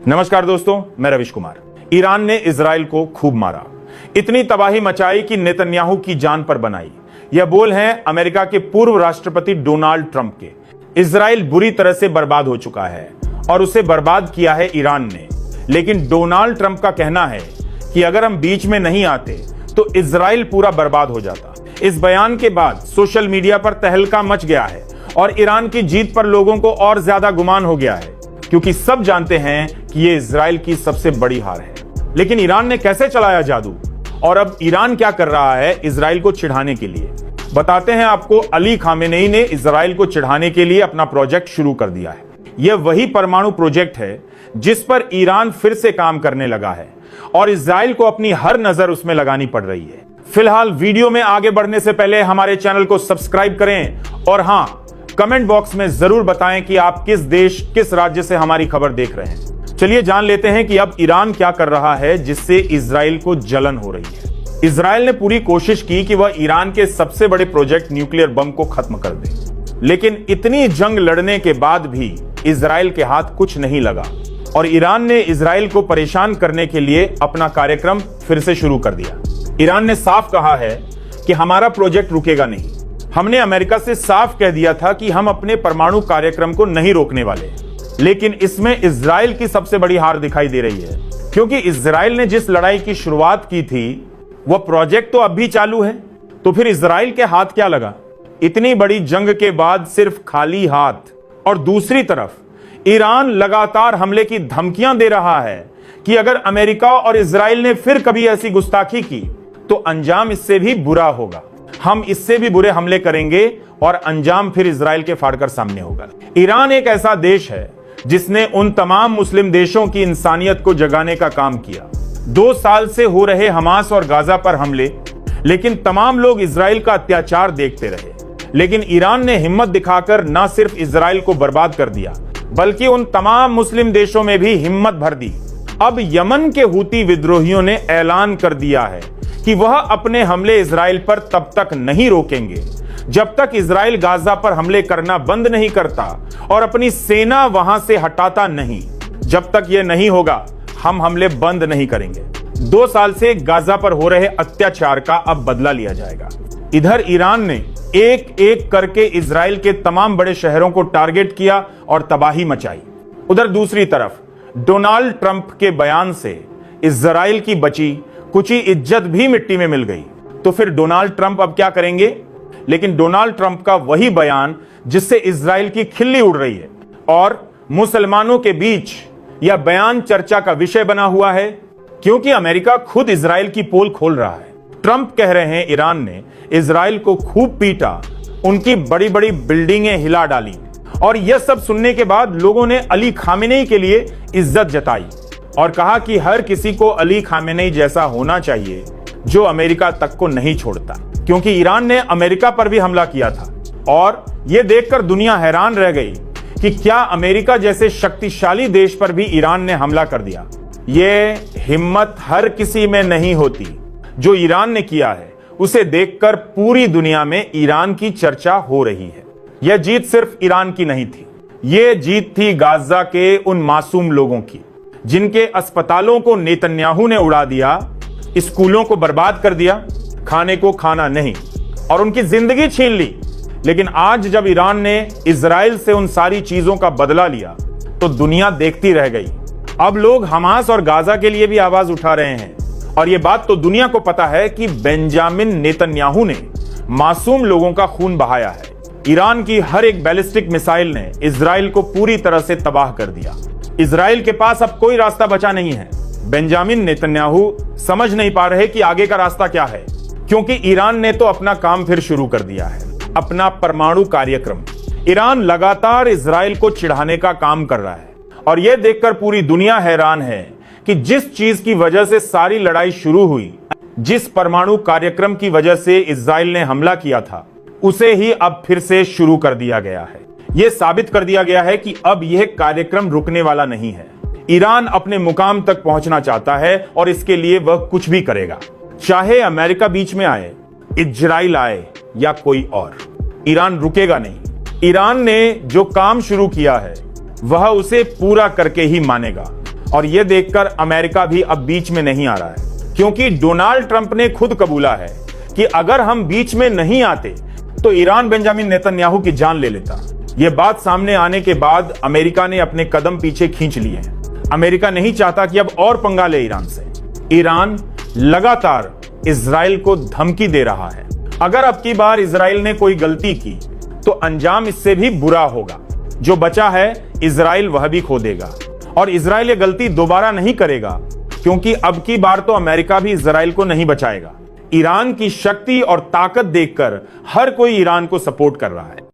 नमस्कार दोस्तों, मैं रविश कुमार। ईरान ने इजराइल को खूब मारा, इतनी तबाही मचाई कि नेतन्याहू की जान पर बनाई। यह बोल हैं अमेरिका के पूर्व राष्ट्रपति डोनाल्ड ट्रंप के। इजराइल बुरी तरह से बर्बाद हो चुका है और उसे बर्बाद किया है ईरान ने। लेकिन डोनाल्ड ट्रंप का कहना है कि अगर हम बीच में नहीं आते तो इजराइल पूरा बर्बाद हो जाता। इस बयान के बाद सोशल मीडिया पर तहलका मच गया है और ईरान की जीत पर लोगों को और ज्यादा गुमान हो गया है, क्योंकि सब जानते हैं कि ये इजराइल की सबसे बड़ी हार है। लेकिन ईरान ने कैसे चलाया जादू और अब ईरान क्या कर रहा है इजराइल को चिढ़ाने के लिए, बताते हैं आपको। अली खामेनेई ने इजराइल को चिढ़ाने के लिए अपना प्रोजेक्ट शुरू कर दिया है। यह वही परमाणु प्रोजेक्ट है जिस पर ईरान फिर से काम करने लगा है और इजराइल को अपनी हर नजर उसमें लगानी पड़ रही है। फिलहाल वीडियो में आगे बढ़ने से पहले हमारे चैनल को सब्सक्राइब करें और हां, कमेंट बॉक्स में जरूर बताएं कि आप किस देश, किस राज्य से हमारी खबर देख रहे हैं। चलिए जान लेते हैं कि अब ईरान क्या कर रहा है जिससे इजराइल को जलन हो रही है। इजराइल ने पूरी कोशिश की कि वह ईरान के सबसे बड़े प्रोजेक्ट न्यूक्लियर बम को खत्म कर दे, लेकिन इतनी जंग लड़ने के बाद भी इजराइल के हाथ कुछ नहीं लगा और ईरान ने इजराइल को परेशान करने के लिए अपना कार्यक्रम फिर से शुरू कर दिया। ईरान ने साफ कहा है कि हमारा प्रोजेक्ट रुकेगा नहीं। हमने अमेरिका से साफ कह दिया था कि हम अपने परमाणु कार्यक्रम को नहीं रोकने वाले। लेकिन इसमें इजराइल की सबसे बड़ी हार दिखाई दे रही है, क्योंकि इजराइल ने जिस लड़ाई की शुरुआत की थी वह प्रोजेक्ट तो अब भी चालू है। तो फिर इजराइल के हाथ क्या लगा? इतनी बड़ी जंग के बाद सिर्फ खाली हाथ। और दूसरी तरफ ईरान लगातार हमले की धमकियां दे रहा है कि अगर अमेरिका और इजराइल ने फिर कभी ऐसी गुस्ताखी की तो अंजाम इससे भी बुरा होगा। हम इससे भी बुरे हमले करेंगे और अंजाम फिर इजराइल के फाड़कर सामने होगा। ईरान एक ऐसा देश है जिसने उन तमाम मुस्लिम देशों की इंसानियत को जगाने का काम किया। 2 साल से हो रहे हमास और गाजा पर हमले, लेकिन तमाम लोग इजराइल का अत्याचार देखते रहे। लेकिन ईरान ने हिम्मत दिखाकर न सिर्फ इजराइल को बर्बाद कर दिया, बल्कि उन तमाम मुस्लिम देशों में भी हिम्मत भर दी। अब यमन के हूती विद्रोहियों ने ऐलान कर दिया है कि वह अपने हमले इजराइल पर तब तक नहीं रोकेंगे जब तक इजराइल गाजा पर हमले करना बंद नहीं करता और अपनी सेना वहां से हटाता नहीं। जब तक यह नहीं होगा हम हमले बंद नहीं करेंगे। 2 साल से गाजा पर हो रहे अत्याचार का अब बदला लिया जाएगा। इधर ईरान ने एक एक करके इजराइल के तमाम बड़े शहरों को टारगेट किया और तबाही मचाई। उधर दूसरी तरफ डोनाल्ड ट्रंप के बयान से इजराइल की बची कुछ इज्जत भी मिट्टी में मिल गई। तो फिर डोनाल्ड ट्रंप अब क्या करेंगे? लेकिन डोनाल्ड ट्रंप का वही बयान जिससे इजराइल की खिल्ली उड़ रही है और मुसलमानों के बीच यह बयान चर्चा का विषय बना हुआ है, क्योंकि अमेरिका खुद इजराइल की पोल खोल रहा है। ट्रंप कह रहे हैं ईरान ने इजराइल को खूब पीटा, उनकी बड़ी बड़ी बिल्डिंगें हिला डाली। और यह सब सुनने के बाद लोगों ने अली खामेनेई के लिए इज्जत जताई और कहा कि हर किसी को अली खामेनेई जैसा होना चाहिए जो अमेरिका तक को नहीं छोड़ता, क्योंकि ईरान ने अमेरिका पर भी हमला किया था। और यह देखकर दुनिया हैरान रह गई कि क्या अमेरिका जैसे शक्तिशाली देश पर भी ईरान ने हमला कर दिया। यह हिम्मत हर किसी में नहीं होती। जो ईरान ने किया है उसे देखकर पूरी दुनिया में ईरान की चर्चा हो रही है। यह जीत सिर्फ ईरान की नहीं थी, यह जीत थी गाजा के उन मासूम लोगों की जिनके अस्पतालों को नेतन्याहू ने उड़ा दिया, स्कूलों को बर्बाद कर दिया, खाने को खाना नहीं और उनकी जिंदगी छीन ली। लेकिन आज जब ईरान ने इजराइल से उन सारी चीजों का बदला लिया तो दुनिया देखती रह गई। अब लोग हमास और गाजा के लिए भी आवाज उठा रहे हैं और यह बात तो दुनिया को पता है कि बेंजामिन नेतन्याहू ने मासूम लोगों का खून बहाया है। ईरान की हर एक बैलिस्टिक मिसाइल ने इजराइल को पूरी तरह से तबाह कर दिया। इजराइल के पास अब कोई रास्ता बचा नहीं है। बेंजामिन नेतन्याहू समझ नहीं पा रहे कि आगे का रास्ता क्या है, क्योंकि ईरान ने तो अपना काम फिर शुरू कर दिया है, अपना परमाणु कार्यक्रम। ईरान लगातार इजराइल को चिढ़ाने का काम कर रहा है और यह देखकर पूरी दुनिया हैरान है कि जिस चीज की वजह से सारी लड़ाई शुरू हुई, जिस परमाणु कार्यक्रम की वजह से इजराइल ने हमला किया था, उसे ही अब फिर से शुरू कर दिया गया है। यह साबित कर दिया गया है कि अब यह कार्यक्रम रुकने वाला नहीं है। ईरान अपने मुकाम तक पहुंचना चाहता है और इसके लिए वह कुछ भी करेगा, चाहे अमेरिका बीच में आए, इजराइल आए या कोई और। ईरान रुकेगा नहीं। ईरान ने जो काम शुरू किया है वह उसे पूरा करके ही मानेगा और यह देखकर अमेरिका भी अब बीच में नहीं आ रहा है, क्योंकि डोनाल्ड ट्रंप ने खुद कबूला है कि अगर हम बीच में नहीं आते तो ईरान बेंजामिन नेतन्याहू की जान ले लेता। यह बात सामने आने के बाद अमेरिका ने अपने कदम पीछे खींच लिए हैं। अमेरिका नहीं चाहता कि अब और पंगा ले ईरान से। ईरान लगातार इजराइल को धमकी दे रहा है। अगर अब की बार इजराइल ने कोई गलती की तो अंजाम इससे भी बुरा होगा। जो बचा है इजराइल वह भी खो देगा, और इजराइल ये गलती दोबारा नहीं करेगा, क्योंकि अब की बार तो अमेरिका भी इजराइल को नहीं बचाएगा। ईरान की शक्ति और ताकत देखकर हर कोई ईरान को सपोर्ट कर रहा है।